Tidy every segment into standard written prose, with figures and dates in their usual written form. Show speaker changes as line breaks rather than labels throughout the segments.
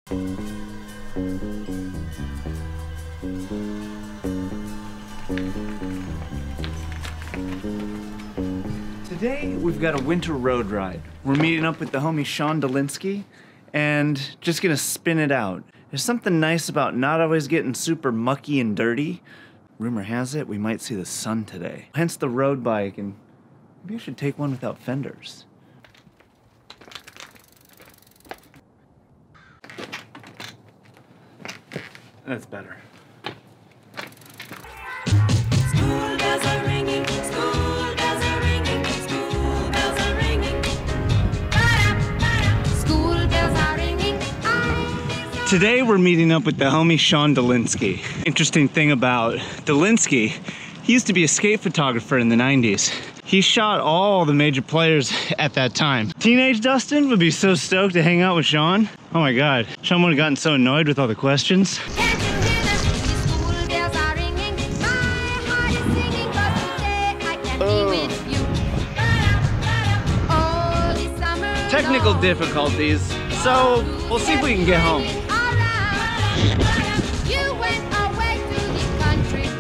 Today, we've got a winter road ride. We're meeting up with the homie Sean Dklein and just gonna spin it out. There's something nice about not always getting super mucky and dirty. Rumor has it we might see the sun today. Hence the road bike, and maybe you should take one without fenders. That's better.
School bells are ringing, school bells are ringing, school bells are ringing. School bells are ringing.
Today we're meeting up with the homie Sean Dklein. Interesting thing about Dklein, he used to be a skate photographer in the 90s. He shot all the major players at that time. Teenage Dustin would be so stoked to hang out with Sean. Oh my God, Sean would have gotten so annoyed with all the questions. Technical difficulties, so we'll see if we can get home.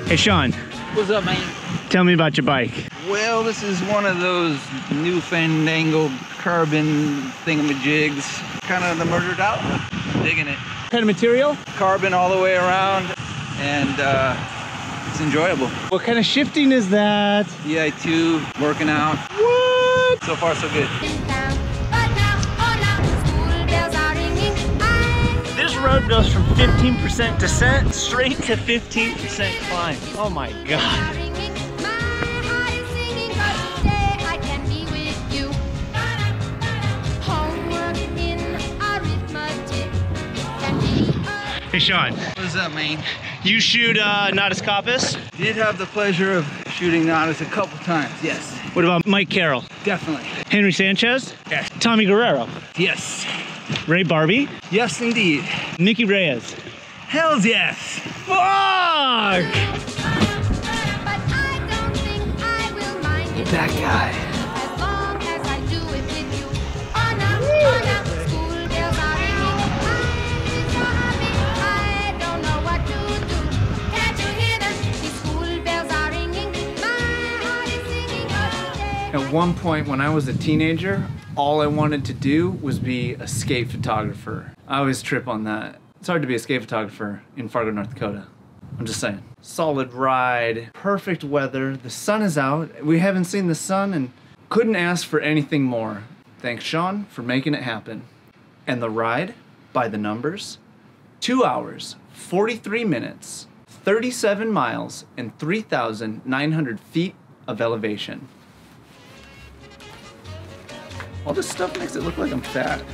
Hey Sean.
What's up, man?
Tell me about your bike.
Well, this is one of those new fandangled carbon thingamajigs. Kind of the murdered out. Digging it.
What kind of material?
Carbon all the way around, and it's enjoyable.
What kind of shifting is that?
EI2, working out.
What?
So far, so good.
This road goes from 15% descent straight to 15% climb. Oh my God. Hey Sean.
What's up, man?
You shoot Nodus Coppice?
Did have the pleasure of shooting Nodus a couple times, yes.
What about Mike Carroll?
Definitely.
Henry Sanchez?
Yes.
Tommy Guerrero?
Yes.
Ray Barbie?
Yes, indeed.
Nicky Reyes?
Hells yes.
Fuck! That guy. At one point when I was a teenager, all I wanted to do was be a skate photographer. I always trip on that. It's hard to be a skate photographer in Fargo, North Dakota. I'm just saying. Solid ride, perfect weather, the sun is out. We haven't seen the sun and couldn't ask for anything more. Thanks, Sean, for making it happen. And the ride, by the numbers, 2 hours, 43 minutes, 37 miles, and 3,900 feet of elevation. All this stuff makes it look like I'm fat.